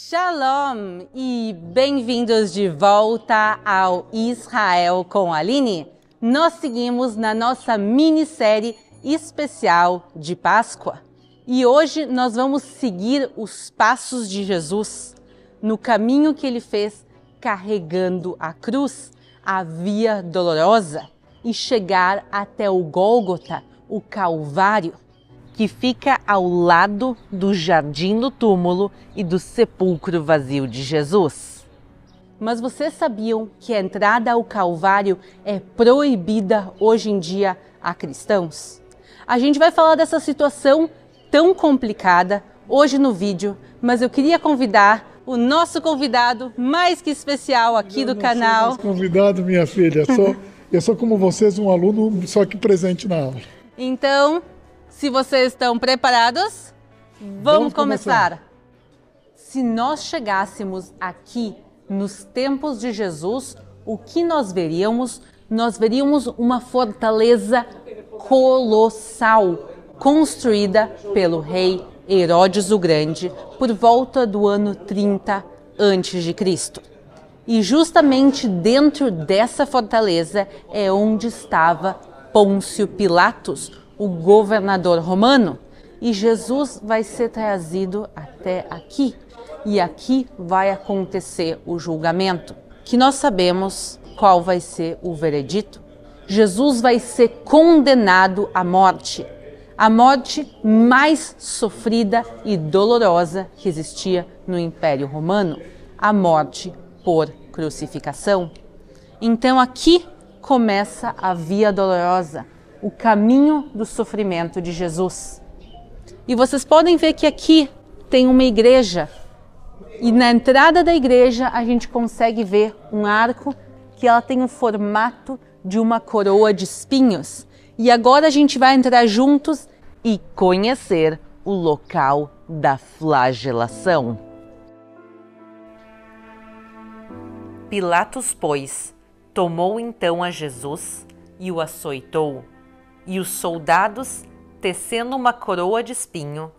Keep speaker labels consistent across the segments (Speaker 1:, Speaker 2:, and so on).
Speaker 1: Shalom e bem-vindos de volta ao Israel com a Aline. Nós seguimos na nossa minissérie especial de Páscoa e hoje nós vamos seguir os passos de Jesus no caminho que ele fez carregando a cruz, a Via Dolorosa, e chegar até o Gólgota, o Calvário, que fica ao lado do jardim do túmulo e do sepulcro vazio de Jesus. Mas vocês sabiam que a entrada ao Calvário é proibida hoje em dia a cristãos? A gente vai falar dessa situação tão complicada hoje no vídeo, mas eu queria convidar o nosso convidado mais que especial aqui do canal.
Speaker 2: Sou convidado, minha filha. Eu sou como vocês, um aluno, só que presente na aula.
Speaker 1: Então, se vocês estão preparados, vamos começar. Se nós chegássemos aqui nos tempos de Jesus, o que nós veríamos? Nós veríamos uma fortaleza colossal, construída pelo rei Herodes o Grande por volta do ano 30 a.C. E justamente dentro dessa fortaleza é onde estava Pôncio Pilatos, o governador romano, e Jesus vai ser trazido até aqui, e aqui vai acontecer o julgamento, que nós sabemos qual vai ser o veredito. Jesus vai ser condenado à morte, a morte mais sofrida e dolorosa que existia no Império Romano, a morte por crucificação. Então aqui começa a Via Dolorosa, o caminho do sofrimento de Jesus. E vocês podem ver que aqui tem uma igreja. E na entrada da igreja a gente consegue ver um arco que ela tem o formato de uma coroa de espinhos. E agora a gente vai entrar juntos e conhecer o local da flagelação. Pilatos, pois, tomou então a Jesus e o açoitou. E os soldados, tecendo uma coroa de espinho,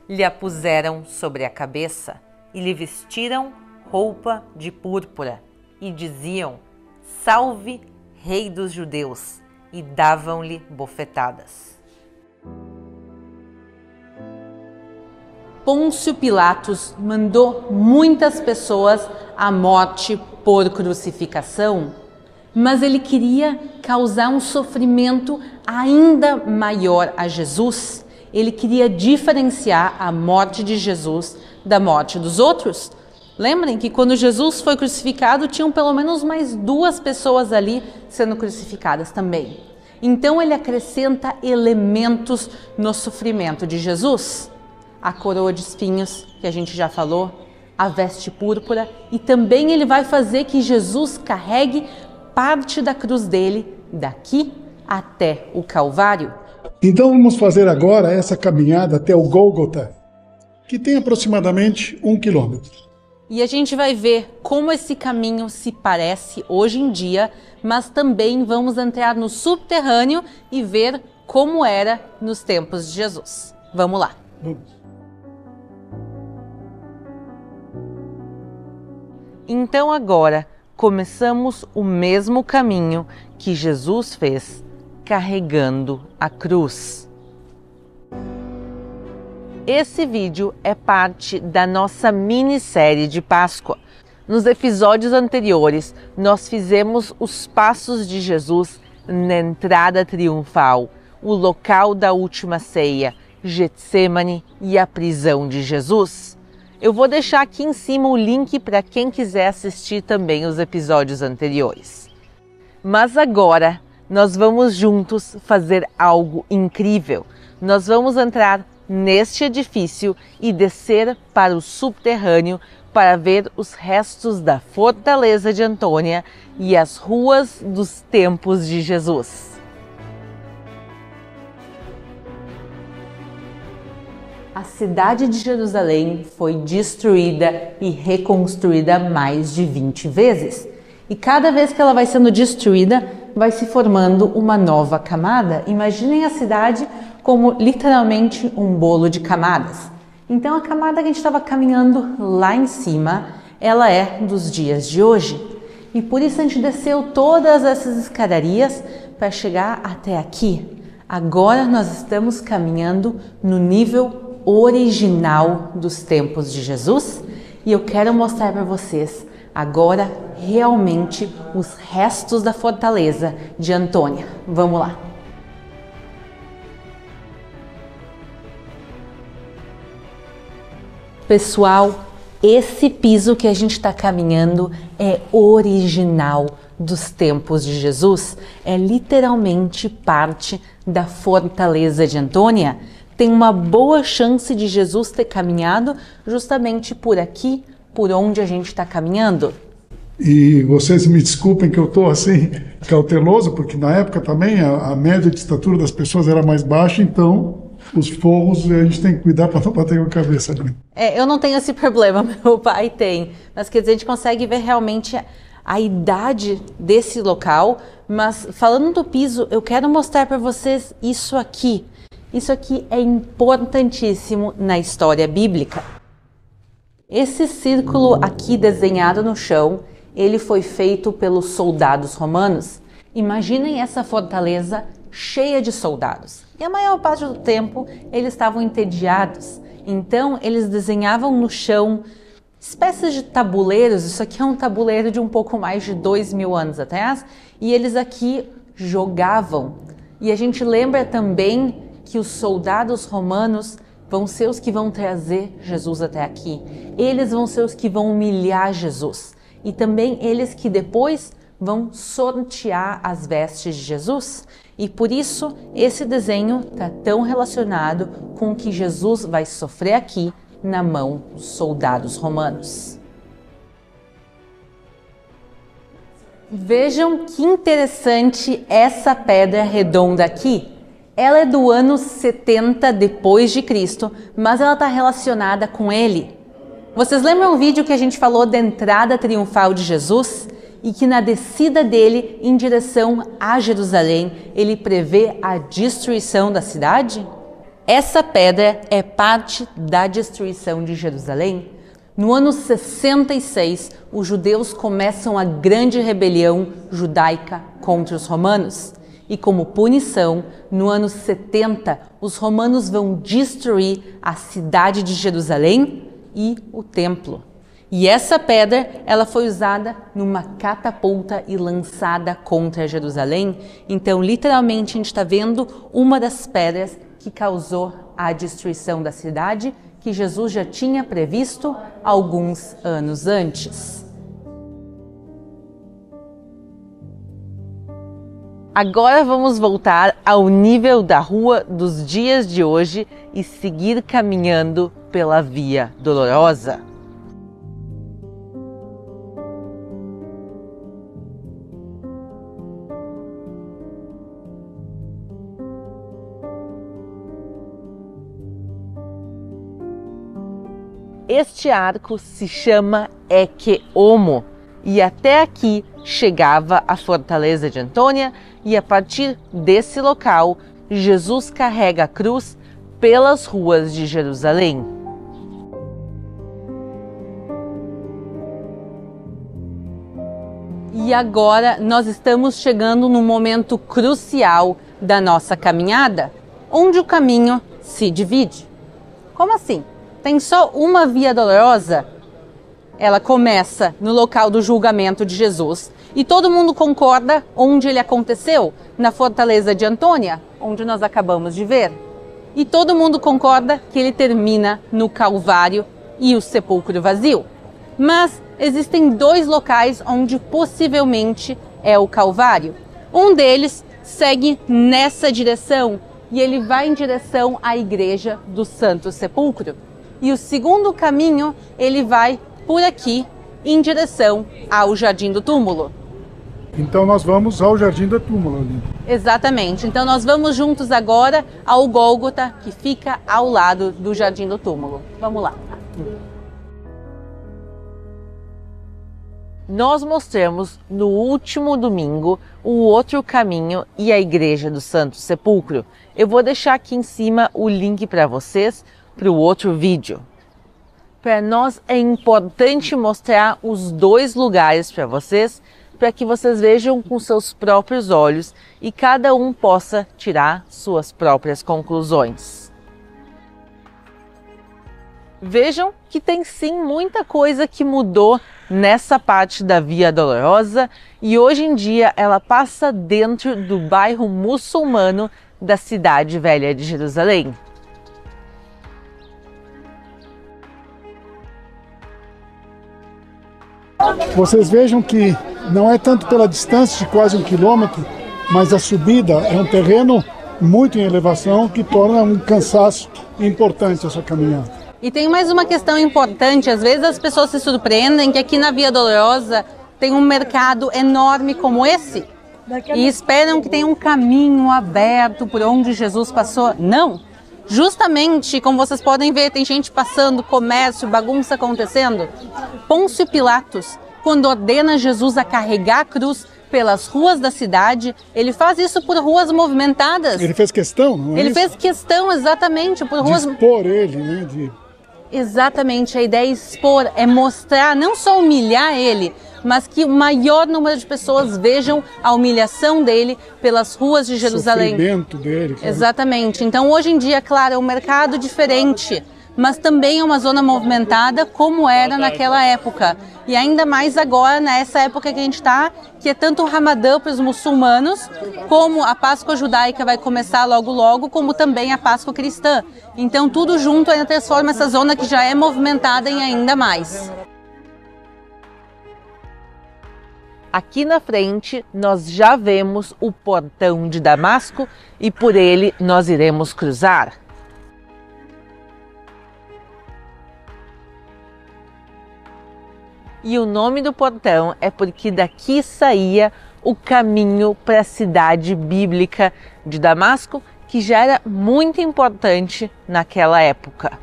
Speaker 1: lhe a puseram sobre a cabeça e lhe vestiram roupa de púrpura e diziam: Salve, Rei dos Judeus, e davam-lhe bofetadas. Pôncio Pilatos mandou muitas pessoas à morte por crucificação, mas ele queria causar um sofrimento ainda maior a Jesus. Ele queria diferenciar a morte de Jesus da morte dos outros. Lembrem que quando Jesus foi crucificado, tinham pelo menos mais 2 pessoas ali sendo crucificadas também. Então ele acrescenta elementos no sofrimento de Jesus. A coroa de espinhos, que a gente já falou, a veste púrpura, e também ele vai fazer que Jesus carregue parte da cruz dele daqui até o Calvário.
Speaker 2: Então vamos fazer agora essa caminhada até o Gólgota, que tem aproximadamente 1 quilômetro.
Speaker 1: E a gente vai ver como esse caminho se parece hoje em dia, mas também vamos entrar no subterrâneo e ver como era nos tempos de Jesus. Vamos lá. Então agora começamos o mesmo caminho que Jesus fez, carregando a cruz. Esse vídeo é parte da nossa minissérie de Páscoa. Nos episódios anteriores, nós fizemos os passos de Jesus na entrada triunfal, o local da última ceia, Getsêmani e a prisão de Jesus. Eu vou deixar aqui em cima o link para quem quiser assistir também os episódios anteriores. Mas agora nós vamos juntos fazer algo incrível. Nós vamos entrar neste edifício e descer para o subterrâneo para ver os restos da fortaleza de Antônia e as ruas dos tempos de Jesus. A cidade de Jerusalém foi destruída e reconstruída mais de 20 vezes. E cada vez que ela vai sendo destruída, vai se formando uma nova camada. Imaginem a cidade como literalmente um bolo de camadas. Então a camada que a gente estava caminhando lá em cima, ela é dos dias de hoje. E por isso a gente desceu todas essas escadarias para chegar até aqui. Agora nós estamos caminhando no nível original dos tempos de Jesus e eu quero mostrar para vocês agora realmente os restos da fortaleza de Antônia. Vamos lá. Pessoal, esse piso que a gente está caminhando é original dos tempos de Jesus, é literalmente parte da fortaleza de Antônia. Tem uma boa chance de Jesus ter caminhado justamente por aqui, por onde a gente está caminhando.
Speaker 2: E vocês me desculpem que eu estou assim cauteloso, porque na época também a média de estatura das pessoas era mais baixa, então os forros a gente tem que cuidar para não bater com a cabeça.
Speaker 1: Eu não tenho esse problema, meu pai tem. Mas quer dizer, a gente consegue ver realmente a idade desse local. Mas falando do piso, eu quero mostrar para vocês isso aqui. Isso aqui é importantíssimo na história bíblica. Esse círculo aqui desenhado no chão, ele foi feito pelos soldados romanos. Imaginem essa fortaleza cheia de soldados. E a maior parte do tempo eles estavam entediados. Então eles desenhavam no chão espécies de tabuleiros. Isso aqui é um tabuleiro de um pouco mais de 2000 anos atrás. E eles aqui jogavam. E a gente lembra também que os soldados romanos vão ser os que vão trazer Jesus até aqui. Eles vão ser os que vão humilhar Jesus. E também eles que depois vão sortear as vestes de Jesus. E por isso esse desenho está tão relacionado com o que Jesus vai sofrer aqui na mão dos soldados romanos. Vejam que interessante essa pedra redonda aqui. Ela é do ano 70 depois de Cristo, mas ela está relacionada com ele. Vocês lembram o vídeo que a gente falou da entrada triunfal de Jesus? E que na descida dele em direção a Jerusalém, ele prevê a destruição da cidade? Essa pedra é parte da destruição de Jerusalém. No ano 66, os judeus começam a grande rebelião judaica contra os romanos. E como punição, no ano 70, os romanos vão destruir a cidade de Jerusalém e o templo. E essa pedra, ela foi usada numa catapulta e lançada contra Jerusalém. Então, literalmente, a gente está vendo uma das pedras que causou a destruição da cidade, que Jesus já tinha previsto alguns anos antes. Agora vamos voltar ao nível da rua dos dias de hoje e seguir caminhando pela Via Dolorosa. Este arco se chama Ecce Homo e até aqui chegava a fortaleza de Antônia e a partir desse local Jesus carrega a cruz pelas ruas de Jerusalém. E agora nós estamos chegando num momento crucial da nossa caminhada, onde o caminho se divide. Como assim? Tem só uma via dolorosa? Ela começa no local do julgamento de Jesus e todo mundo concorda onde ele aconteceu, na fortaleza de Antônia, onde nós acabamos de ver. E todo mundo concorda que ele termina no Calvário e o sepulcro vazio. Mas existem dois locais onde possivelmente é o Calvário. Um deles segue nessa direção e ele vai em direção à igreja do Santo Sepulcro. E o segundo caminho, ele vai por aqui, em direção ao Jardim do Túmulo.
Speaker 2: Então nós vamos ao Jardim do Túmulo ali.
Speaker 1: Exatamente. Então nós vamos juntos agora ao Gólgota, que fica ao lado do Jardim do Túmulo. Vamos lá. Nós mostramos no último domingo o outro caminho e a Igreja do Santo Sepulcro. Eu vou deixar aqui em cima o link para vocês, para o outro vídeo. Para nós é importante mostrar os dois lugares para vocês, para que vocês vejam com seus próprios olhos e cada um possa tirar suas próprias conclusões. Vejam que tem sim muita coisa que mudou nessa parte da Via Dolorosa e hoje em dia ela passa dentro do bairro muçulmano da Cidade Velha de Jerusalém.
Speaker 2: Vocês vejam que não é tanto pela distância de quase 1 quilômetro, mas a subida é um terreno muito em elevação que torna um cansaço importante essa caminhada.
Speaker 1: E tem mais uma questão importante, às vezes as pessoas se surpreendem que aqui na Via Dolorosa tem um mercado enorme como esse e esperam que tenha um caminho aberto por onde Jesus passou. Não! Justamente, como vocês podem ver, tem gente passando, comércio, bagunça acontecendo. Pôncio Pilatos, quando ordena Jesus a carregar a cruz pelas ruas da cidade, ele faz isso por ruas movimentadas.
Speaker 2: Ele fez questão, não é?
Speaker 1: Ele fez questão, exatamente, por ruas...
Speaker 2: De expor ele, né?
Speaker 1: Exatamente, a ideia é expor, é mostrar, não só humilhar ele, mas que o maior número de pessoas vejam a humilhação dele pelas ruas de Jerusalém.
Speaker 2: O sofrimento dele. Claro.
Speaker 1: Exatamente. Então, hoje em dia, claro, é um mercado diferente, mas também é uma zona movimentada como era naquela época. E ainda mais agora, nessa época que a gente está, que é tanto o Ramadã para os muçulmanos, como a Páscoa judaica vai começar logo logo, como também a Páscoa cristã. Então, tudo junto ainda transforma essa zona que já é movimentada em ainda mais. Aqui na frente, nós já vemos o portão de Damasco e por ele nós iremos cruzar. E o nome do portão é porque daqui saía o caminho para a cidade bíblica de Damasco, que já era muito importante naquela época.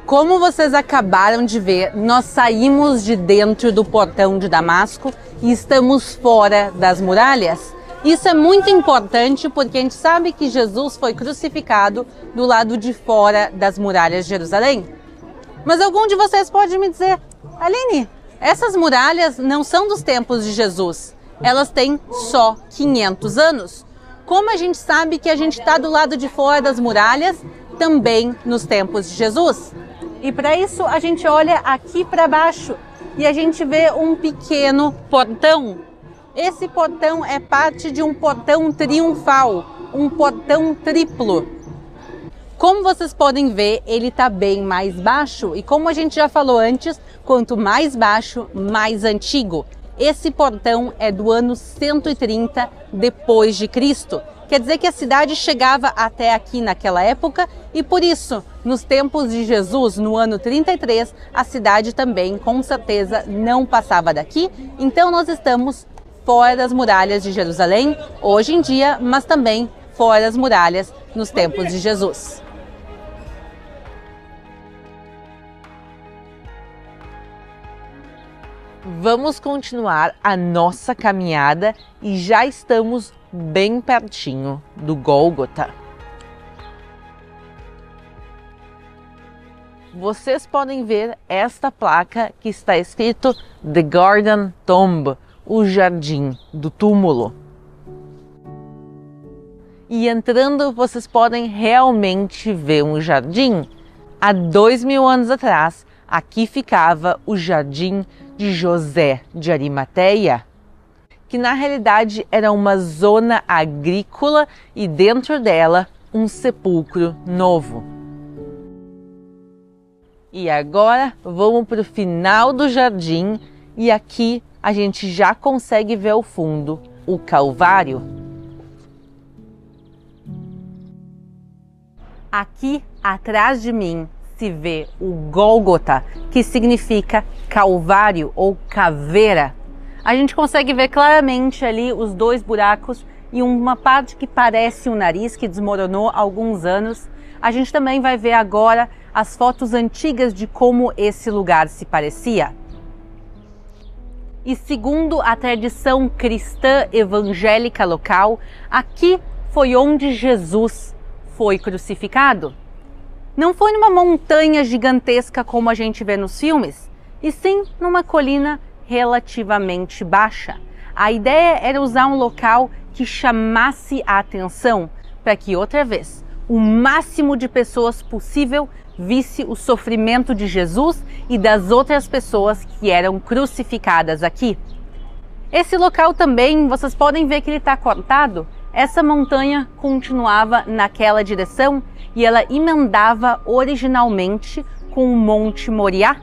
Speaker 1: Como vocês acabaram de ver, nós saímos de dentro do portão de Damasco e estamos fora das muralhas. Isso é muito importante porque a gente sabe que Jesus foi crucificado do lado de fora das muralhas de Jerusalém. Mas algum de vocês pode me dizer, Aline, essas muralhas não são dos tempos de Jesus, elas têm só 500 anos. Como a gente sabe que a gente está do lado de fora das muralhas também nos tempos de Jesus? E para isso a gente olha aqui para baixo e a gente vê um pequeno portão. Esse portão é parte de um portão triunfal, um portão triplo. Como vocês podem ver, ele está bem mais baixo e como a gente já falou antes, quanto mais baixo, mais antigo. Esse portão é do ano 130 depois de Cristo. Quer dizer que a cidade chegava até aqui naquela época e por isso, nos tempos de Jesus, no ano 33, a cidade também, com certeza, não passava daqui. Então nós estamos fora das muralhas de Jerusalém, hoje em dia, mas também fora das muralhas nos tempos de Jesus. Vamos continuar a nossa caminhada e já estamos bem pertinho do Gólgota. Vocês podem ver esta placa que está escrito The Garden Tomb, o jardim do túmulo. E entrando, vocês podem realmente ver um jardim. Há 2000 anos atrás, aqui ficava o jardim de José de Arimateia, que na realidade era uma zona agrícola e dentro dela um sepulcro novo. E agora vamos para o final do jardim e aqui a gente já consegue ver ao fundo o Calvário. Aqui atrás de mim se vê o Gólgota, que significa Calvário ou caveira. A gente consegue ver claramente ali os dois buracos e uma parte que parece um nariz que desmoronou há alguns anos. A gente também vai ver agora as fotos antigas de como esse lugar se parecia. E segundo a tradição cristã evangélica local, aqui foi onde Jesus foi crucificado. Não foi numa montanha gigantesca como a gente vê nos filmes, e sim numa colina relativamente baixa. A ideia era usar um local que chamasse a atenção, para que outra vez o máximo de pessoas possível visse o sofrimento de Jesus e das outras pessoas que eram crucificadas aqui. Esse local também, vocês podem ver que ele está cortado. Essa montanha continuava naquela direção e ela emendava originalmente com o Monte Moriá.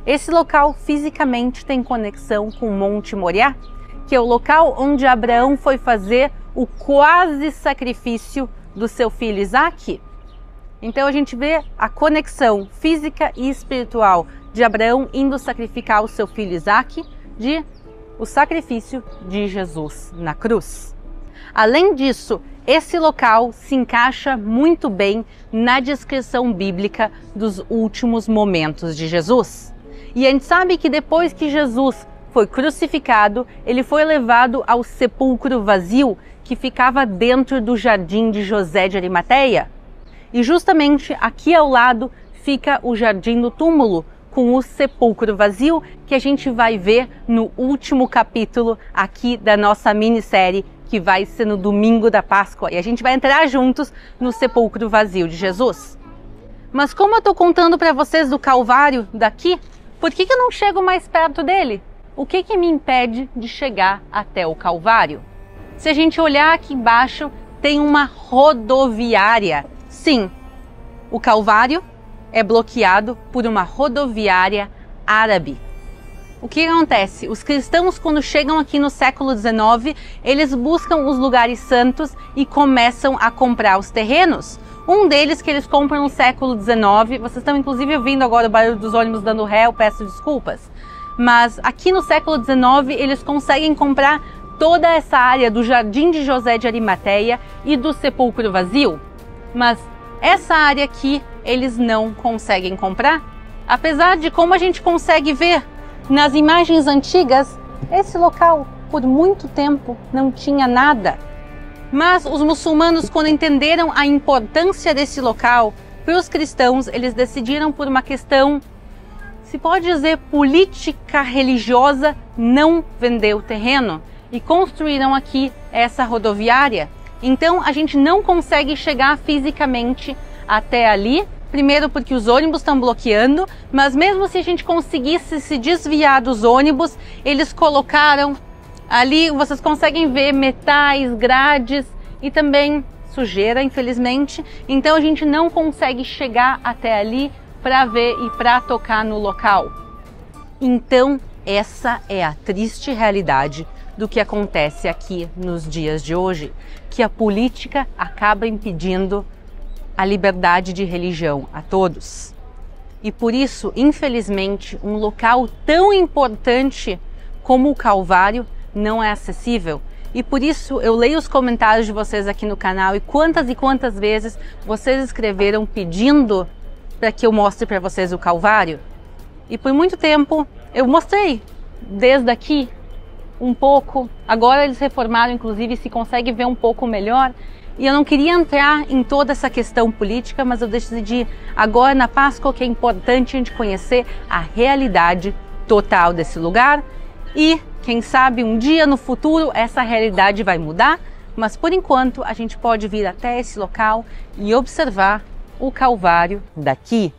Speaker 1: Esse local fisicamente tem conexão com o Monte Moriá, que é o local onde Abraão foi fazer o quase sacrifício do seu filho Isaque. Então a gente vê a conexão física e espiritual de Abraão indo sacrificar o seu filho Isaque, o sacrifício de Jesus na cruz. Além disso, esse local se encaixa muito bem na descrição bíblica dos últimos momentos de Jesus. E a gente sabe que depois que Jesus foi crucificado, ele foi levado ao sepulcro vazio que ficava dentro do jardim de José de Arimateia. E justamente aqui ao lado fica o jardim do túmulo, com o sepulcro vazio, que a gente vai ver no último capítulo aqui da nossa minissérie, que vai ser no domingo da Páscoa. E a gente vai entrar juntos no sepulcro vazio de Jesus. Mas como eu estou contando para vocês do Calvário daqui, por que eu não chego mais perto dele? O que me impede de chegar até o Calvário? Se a gente olhar aqui embaixo, tem uma rodoviária. Sim, o Calvário é bloqueado por uma rodoviária árabe. O que acontece? Os cristãos, quando chegam aqui no século XIX, eles buscam os lugares santos e começam a comprar os terrenos. Um deles que eles compram no século XIX, vocês estão inclusive ouvindo agora o barulho dos ônibus dando ré, eu peço desculpas. Mas aqui no século XIX eles conseguem comprar toda essa área do Jardim de José de Arimateia e do Sepulcro Vazio. Mas essa área aqui eles não conseguem comprar. Apesar de, como a gente consegue ver nas imagens antigas, esse local por muito tempo não tinha nada. Mas os muçulmanos, quando entenderam a importância desse local para os cristãos, eles decidiram, por uma questão, se pode dizer, política religiosa, não vender o terreno e construíram aqui essa rodoviária. Então a gente não consegue chegar fisicamente até ali, primeiro porque os ônibus estão bloqueando, mas mesmo se a gente conseguisse se desviar dos ônibus, eles colocaram ali, vocês conseguem ver metais, grades e também sujeira, infelizmente. Então a gente não consegue chegar até ali para ver e para tocar no local. Então essa é a triste realidade do que acontece aqui nos dias de hoje, que a política acaba impedindo a liberdade de religião a todos. E por isso, infelizmente, um local tão importante como o Calvário não é acessível. E por isso eu leio os comentários de vocês aqui no canal e quantas vezes vocês escreveram pedindo para que eu mostre para vocês o Calvário. E por muito tempo eu mostrei desde aqui um pouco. Agora eles reformaram, inclusive, se consegue ver um pouco melhor. E eu não queria entrar em toda essa questão política, mas eu decidi agora na Páscoa que é importante a gente conhecer a realidade total desse lugar. E quem sabe um dia no futuro essa realidade vai mudar, mas por enquanto a gente pode vir até esse local e observar o Calvário daqui.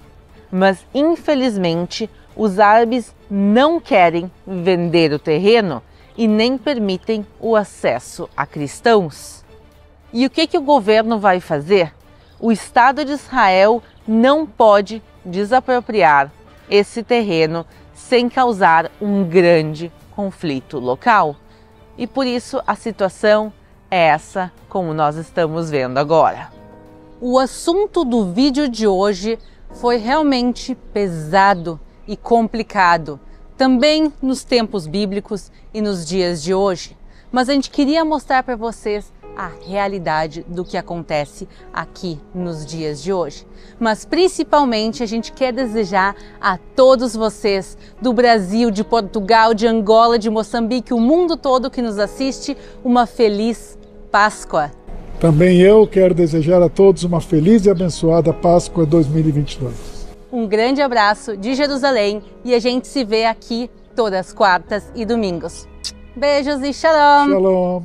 Speaker 1: Mas infelizmente os árabes não querem vender o terreno e nem permitem o acesso a cristãos. E o que o governo vai fazer? O Estado de Israel não pode desapropriar esse terreno sem causar um grande conflito local. E por isso a situação é essa, como nós estamos vendo agora. O assunto do vídeo de hoje foi realmente pesado e complicado, também nos tempos bíblicos e nos dias de hoje. Mas a gente queria mostrar para vocês a realidade do que acontece aqui nos dias de hoje. Mas principalmente a gente quer desejar a todos vocês do Brasil, de Portugal, de Angola, de Moçambique, o mundo todo que nos assiste, uma feliz Páscoa.
Speaker 2: Também eu quero desejar a todos uma feliz e abençoada Páscoa 2022.
Speaker 1: Um grande abraço de Jerusalém e a gente se vê aqui todas quartas e domingos. Beijos e shalom!
Speaker 2: Shalom!